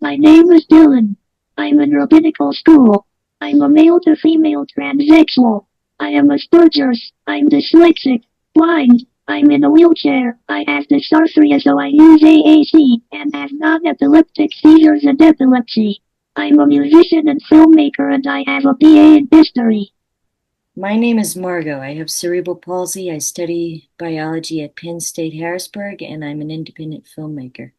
My name is Dylan. I'm in rabbinical school. I'm a male to female transsexual. I am Asperger's. I'm dyslexic. Blind. I'm in a wheelchair. I have dysarthria so I use AAC and have non-epileptic seizures and epilepsy. I'm a musician and filmmaker and I have a BA in history. My name is Margot. I have cerebral palsy. I study biology at Penn State Harrisburg, and I'm an independent filmmaker.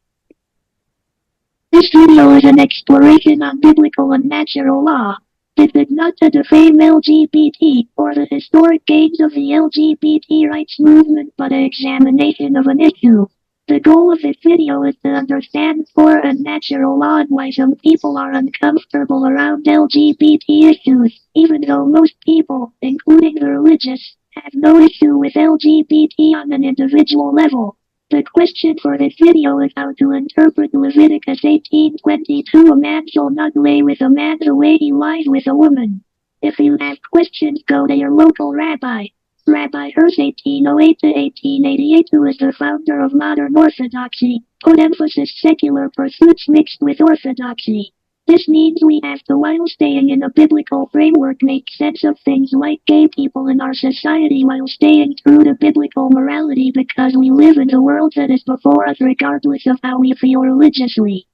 This video is an exploration on biblical and natural law. It is not to defame LGBT or the historic gains of the LGBT rights movement but an examination of an issue. The goal of this video is to understand core and natural law and why some people are uncomfortable around LGBT issues, even though most people, including the religious, have no issue with LGBT on an individual level. The question for this video is how to interpret Leviticus 18:22. A man shall not lay with a man the way he lies with a woman. If you have questions, go to your local rabbi. Rabbi Hirsch 1808 to 1888, who is the founder of modern orthodoxy, put emphasis secular pursuits mixed with orthodoxy. This means we have to, while staying in a biblical framework, make sense of things like gay people in our society while staying true to biblical morality because we live in the world that is before us regardless of how we feel religiously.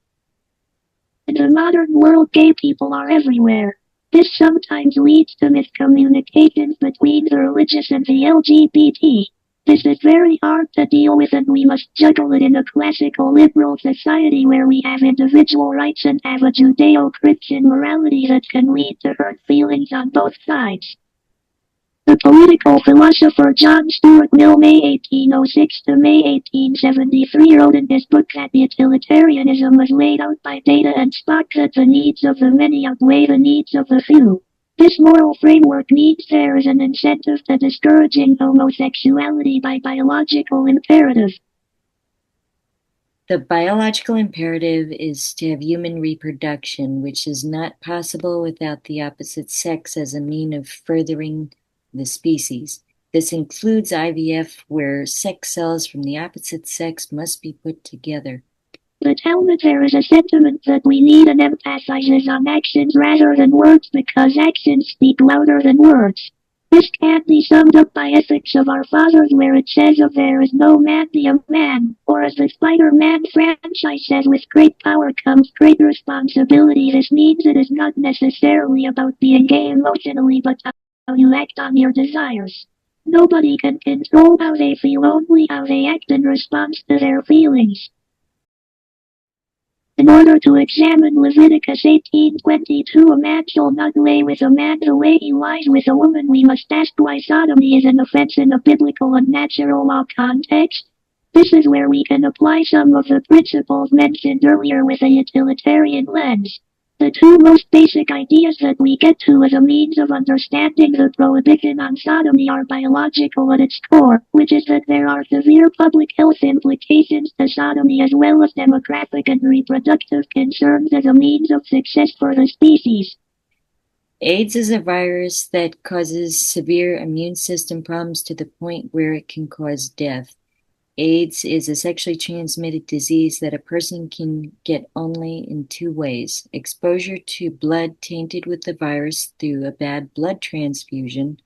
In the modern world, gay people are everywhere. This sometimes leads to miscommunications between the religious and the LGBT. This is very hard to deal with and we must juggle it in a classical liberal society where we have individual rights and have a Judeo-Christian morality that can lead to hurt feelings on both sides. The political philosopher John Stuart Mill, May 1806 to May 1873, wrote in his book that utilitarianism was laid out by data and spot that the needs of the many outweigh the needs of the few. This moral framework means there is an incentive to discouraging homosexuality by biological imperative. The biological imperative is to have human reproduction, which is not possible without the opposite sex as a mean of furthering the species. This includes IVF, where sex cells from the opposite sex must be put together. The Talmud there is a sentiment that we need and emphasizes on actions rather than words because actions speak louder than words. This can be summed up by Ethics of Our Fathers where it says of there is no man be a man, or as the Spider-Man franchise says with great power comes great responsibility. This means it is not necessarily about being gay emotionally but how you act on your desires. Nobody can control how they feel, only how they act in response to their feelings. In order to examine Leviticus 18:22, a man shall not lay with a man the way he lies with a woman, we must ask why sodomy is an offense in a biblical and natural law context. This is where we can apply some of the principles mentioned earlier with a utilitarian lens. The two most basic ideas that we get to as a means of understanding the prohibition on sodomy are biological at its core, which is that there are severe public health implications to sodomy as well as demographic and reproductive concerns as a means of success for the species. AIDS is a virus that causes severe immune system problems to the point where it can cause death. AIDS is a sexually transmitted disease that a person can get only in two ways: exposure to blood tainted with the virus through a bad blood transfusion,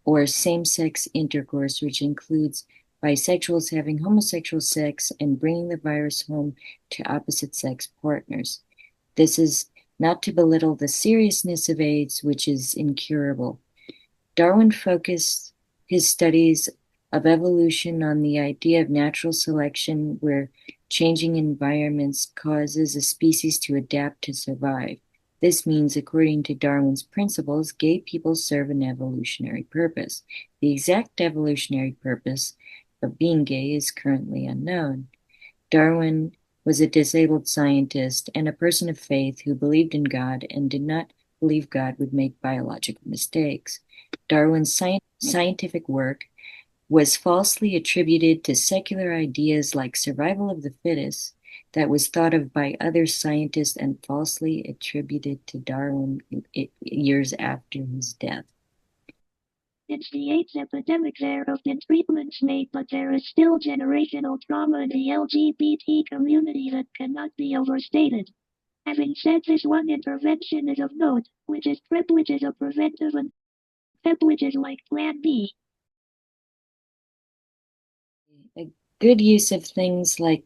or same-sex intercourse, which includes bisexuals having homosexual sex and bringing the virus home to opposite-sex partners. This is not to belittle the seriousness of AIDS, which is incurable. Darwin focused his studies of evolution on the idea of natural selection, where changing environments causes a species to adapt to survive. This means, according to Darwin's principles, gay people serve an evolutionary purpose. The exact evolutionary purpose of being gay is currently unknown. Darwin was a disabled scientist and a person of faith who believed in God and did not believe God would make biological mistakes. Darwin's scientific work was falsely attributed to secular ideas like survival of the fittest that was thought of by other scientists and falsely attributed to Darwin years after his death. Since the AIDS epidemic, there have been treatments made, but there is still generational trauma in the LGBT community that cannot be overstated. Having said this, one intervention is of note, which is Cripple, which is a preventive, and PEP, which is like Plan B. A good use of things like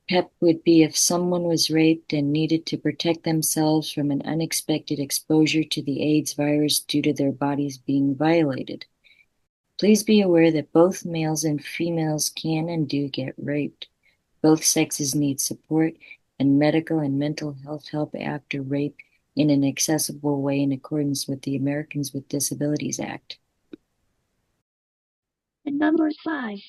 PEP would be if someone was raped and needed to protect themselves from an unexpected exposure to the AIDS virus due to their bodies being violated. Please be aware that both males and females can and do get raped. Both sexes need support and medical and mental health help after rape in an accessible way in accordance with the Americans with Disabilities Act. And number 5.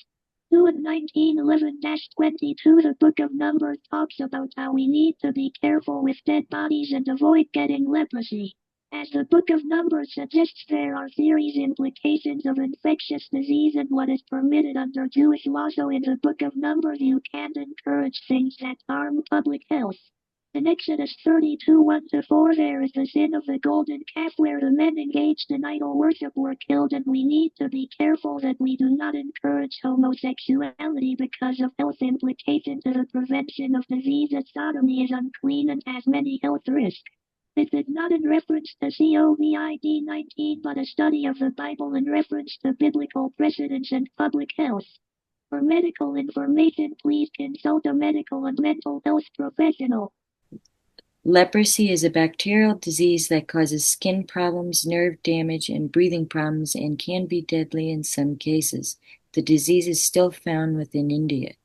2 and 1911-22 The Book of Numbers talks about how we need to be careful with dead bodies and avoid getting leprosy. As the Book of Numbers suggests, there are serious implications of infectious disease and what is permitted under Jewish law, so in the Book of Numbers you can't encourage things that harm public health. In Exodus 32, 1-4 there is the sin of the golden calf where the men engaged in idol worship were killed, and we need to be careful that we do not encourage homosexuality because of health implications. The prevention of disease as sodomy is unclean and has many health risks. This is not in reference to COVID-19 but a study of the Bible in reference to biblical precedents and public health. For medical information, please consult a medical and mental health professional. Leprosy is a bacterial disease that causes skin problems, nerve damage, and breathing problems and can be deadly in some cases. The disease is still found within India.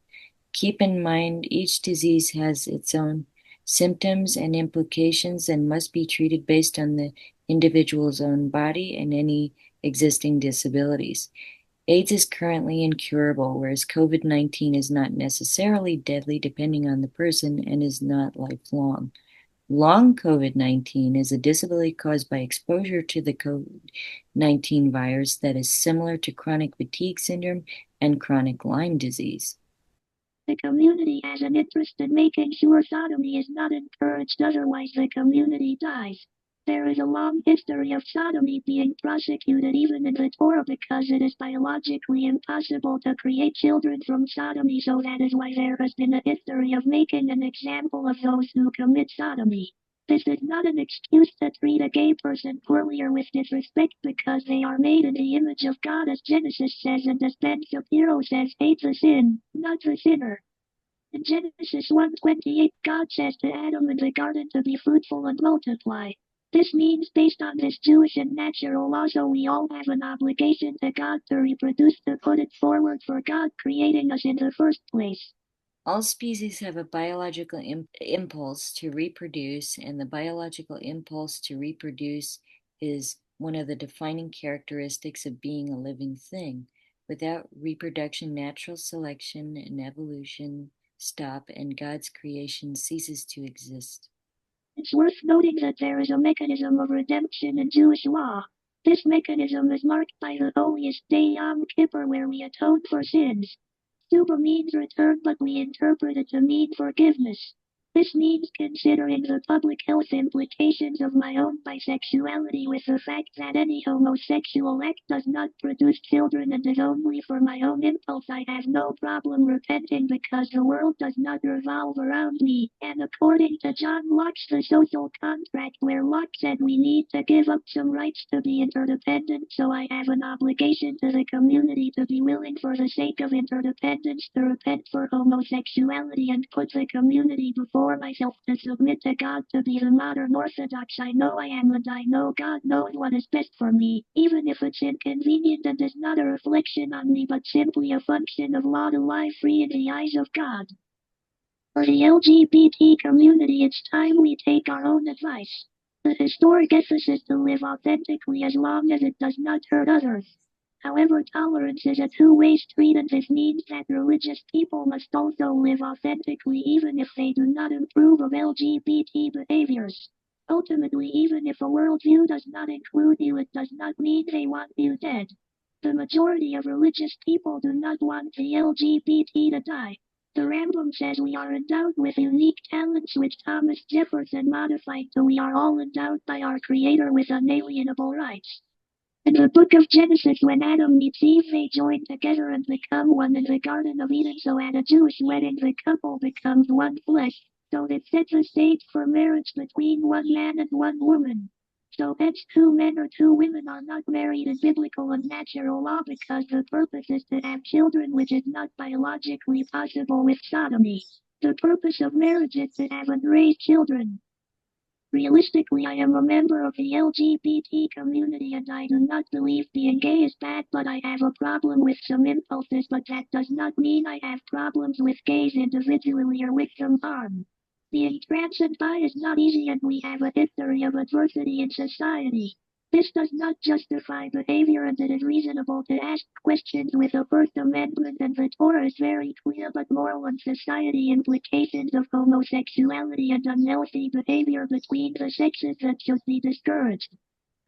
Keep in mind each disease has its own symptoms and implications and must be treated based on the individual's own body and any existing disabilities. AIDS is currently incurable, whereas COVID-19 is not necessarily deadly depending on the person and is not lifelong. Long COVID-19 is a disability caused by exposure to the COVID-19 virus that is similar to chronic fatigue syndrome and chronic Lyme disease. The community has an interest in making sure sodomy is not encouraged, otherwise the community dies. There is a long history of sodomy being prosecuted even in the Torah because it is biologically impossible to create children from sodomy, so that is why there has been a history of making an example of those who commit sodomy. This is not an excuse to treat a gay person poorly or with disrespect because they are made in the image of God, as Genesis says, and as Ben Shapiro says, hate the sin, not the sinner. In Genesis 1:28, God says to Adam in the garden to be fruitful and multiply. This means, based on this Jewish and natural law, so we all have an obligation to God to reproduce, to put it forward for God creating us in the first place. All species have a biological impulse to reproduce, and the biological impulse to reproduce is one of the defining characteristics of being a living thing. Without reproduction, natural selection and evolution stop, and God's creation ceases to exist. It's worth noting that there is a mechanism of redemption in Jewish law. This mechanism is marked by the holiest day Yom Kippur, where we atone for sins. Suba means return, but we interpret it to mean forgiveness. This means considering the public health implications of my own bisexuality with the fact that any homosexual act does not produce children and is only for my own impulse. I have no problem repenting because the world does not revolve around me. And according to John Locke's The Social Contract, where Locke said we need to give up some rights to be interdependent, so I have an obligation to the community to be willing for the sake of interdependence to repent for homosexuality and put the community before myself, to submit to God, to be the modern Orthodox I know I am, and I know God knows what is best for me, even if it's inconvenient and is not a reflection on me but simply a function of law to live free in the eyes of God. For the LGBT community, it's time we take our own advice. The historic ethic is to live authentically as long as it does not hurt others. However, tolerance is a two-way street, and this means that religious people must also live authentically even if they do not approve of LGBT behaviors. Ultimately, even if a worldview does not include you, it does not mean they want you dead. The majority of religious people do not want the LGBT to die. The Rambam says we are endowed with unique talents which Thomas Jefferson modified to we are all endowed by our Creator with unalienable rights. In the book of Genesis, when Adam meets Eve, they join together and become one in the Garden of Eden, so at a Jewish wedding the couple becomes one flesh. So it sets a stage for marriage between one man and one woman. So hence 2 men or 2 women are not married in biblical and natural law because the purpose is to have children, which is not biologically possible with sodomy. The purpose of marriage is to have and raise children. Realistically, I am a member of the LGBT community and I do not believe being gay is bad, but I have a problem with some impulses, but that does not mean I have problems with gays individually or with some harm. Being trans and bi is not easy and we have a history of adversity in society. This does not justify behavior and it is reasonable to ask questions with the First Amendment and the Torah is very clear, but moral and society implications of homosexuality and unhealthy behavior between the sexes that should be discouraged.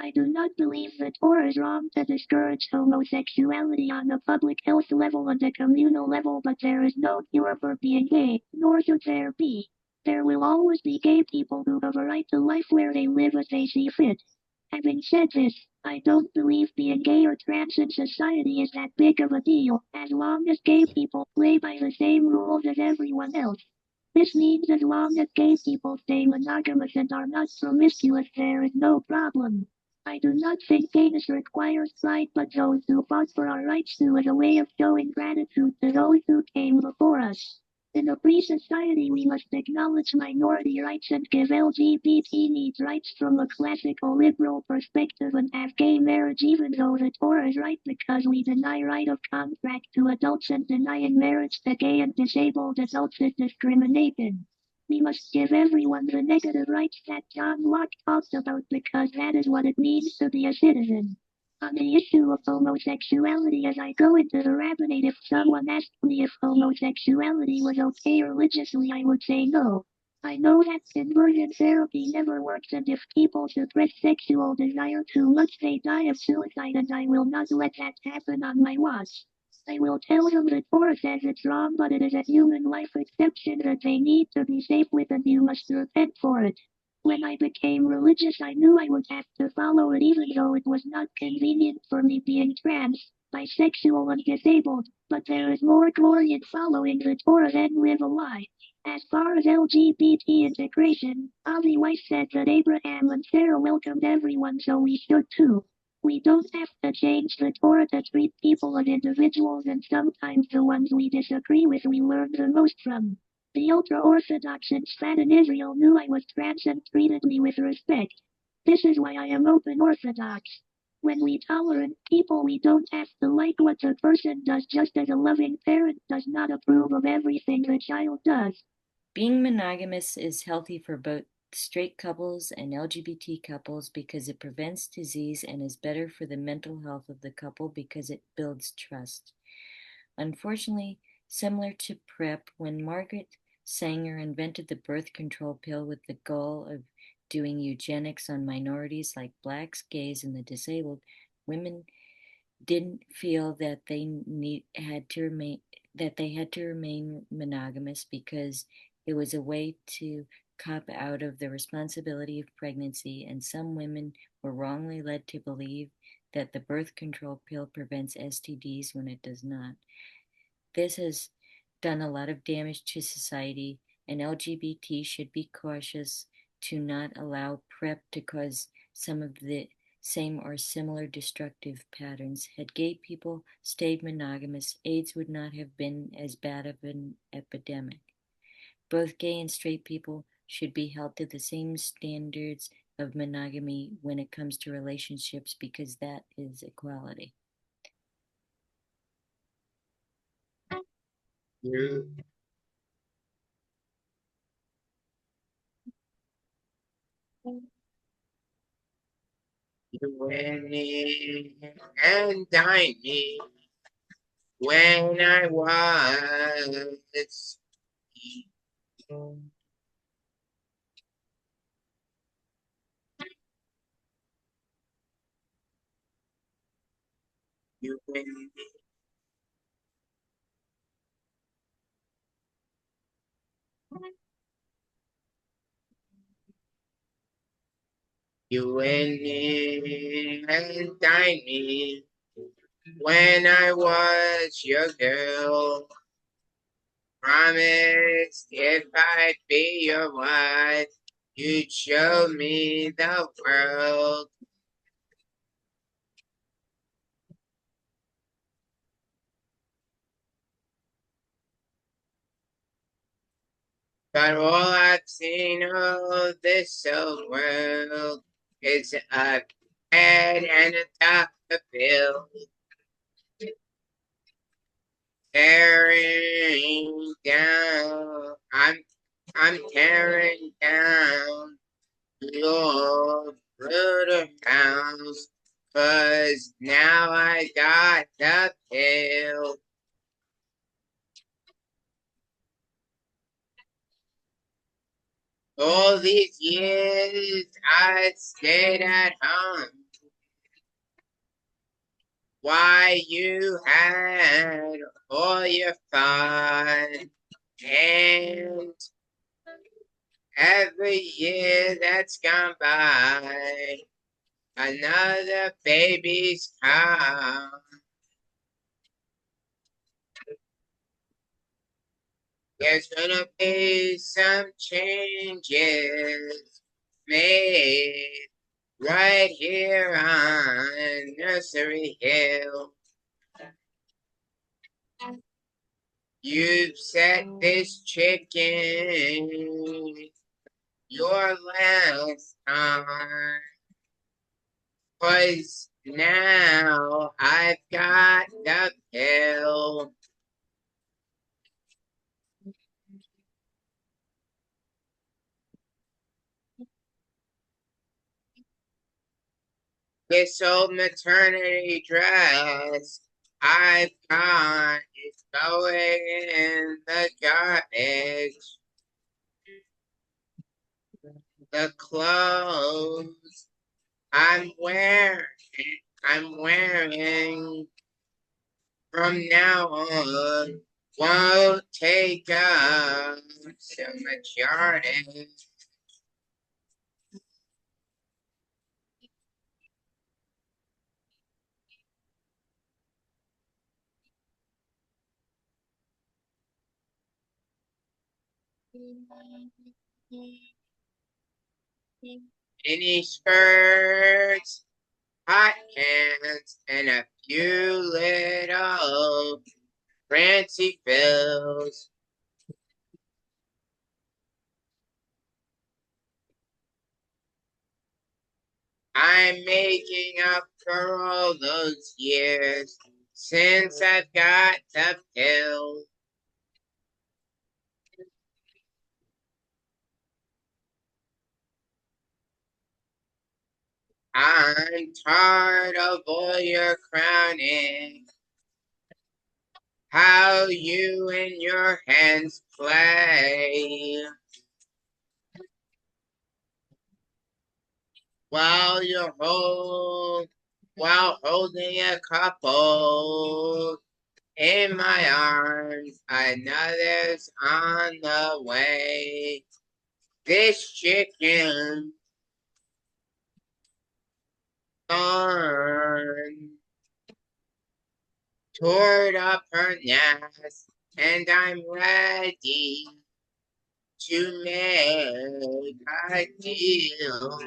I do not believe the Torah is wrong to discourage homosexuality on a public health level and a communal level, but there is no cure for being gay, nor should there be. There will always be gay people who have a right to life where they live as they see fit. Having said this, I don't believe being gay or trans in society is that big of a deal, as long as gay people play by the same rules as everyone else. This means as long as gay people stay monogamous and are not promiscuous, there is no problem. I do not think gayness requires pride, but those who fought for our rights do as a way of showing gratitude to those who came before us. In a free society, we must acknowledge minority rights and give LGBT needs rights from a classical liberal perspective and have gay marriage even though the Torah is right because we deny right of contract to adults and denying marriage to gay and disabled adults is discrimination. We must give everyone the negative rights that John Locke talks about because that is what it means to be a citizen. On the issue of homosexuality, as I go into the rabbinate, if someone asked me if homosexuality was okay religiously, I would say no. I know that conversion therapy never works, and if people suppress sexual desire too much, they die of suicide, and I will not let that happen on my watch. I will tell them the Torah says it's wrong, but it is a human life exception that they need to be safe with, and you must repent for it. When I became religious, I knew I would have to follow it even though it was not convenient for me being trans, bisexual and disabled, but there is more glory in following the Torah than live a lie. As far as LGBT integration, Avi Weiss said that Abraham and Sarah welcomed everyone, so we should too. We don't have to change the Torah to treat people as individuals, and sometimes the ones we disagree with we learn the most from. The ultra-Orthodox and Sfat in Israel knew I was trans and treated me with respect. This is why I am open Orthodox. When we tolerant people, we don't have to like what the person does, just as a loving parent does not approve of everything the child does. Being monogamous is healthy for both straight couples and LGBT couples because it prevents disease and is better for the mental health of the couple because it builds trust. Unfortunately, similar to PrEP, when Margaret Sanger invented the birth control pill with the goal of doing eugenics on minorities like blacks, gays, and the disabled, women didn't feel that they had to remain monogamous because it was a way to cop out of the responsibility of pregnancy, and some women were wrongly led to believe that the birth control pill prevents STDs when it does not. This has done a lot of damage to society, and LGBT should be cautious to not allow PrEP to cause some of the same or similar destructive patterns. Had gay people stayed monogamous, AIDS would not have been as bad of an epidemic. Both gay and straight people should be held to the same standards of monogamy when it comes to relationships because that is equality. You, you and me and Tiny when I was you and me and Tiny when I was your girl. promised if I'd be your wife, you'd show me the world. But all I've seen of this old world is a bed and a dollar bill. Tearing down, I'm tearing down your brother house, 'cause now I got the pill. All these years I stayed at home. Why you had all your fun, and every year that's gone by, another baby's come. There's gonna be some changes made right here on Nursery Hill. You've set this chicken your last time, 'cause now I've got the pill. This old maternity dress I've got is going in the garbage. The clothes I'm wearing from now on won't take up so much yardage. Mini skirts, hot pants, and a few little fancy fills. I'm making up for all those years since I've got the pill. I'm tired of all your crowning, how you and your hands play, while while holding a couple in my arms. Another's on the way. This chicken gone toward up her nest, and I'm ready to make a deal.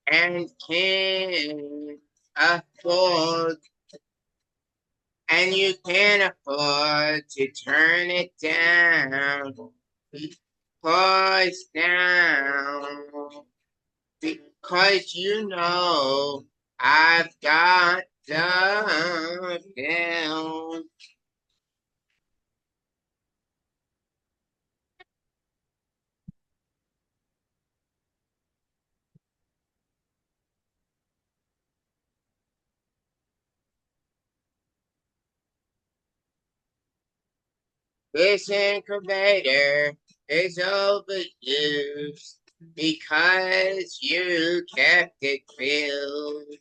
And can afford, and you can't afford to turn it down. Because now, because you know I've got the bill. This incubator is overused because you kept it filled.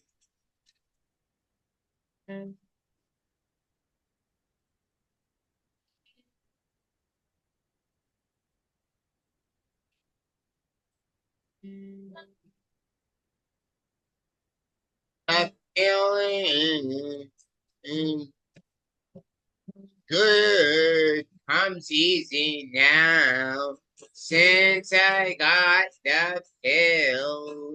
Good comes easy now since I got the pill.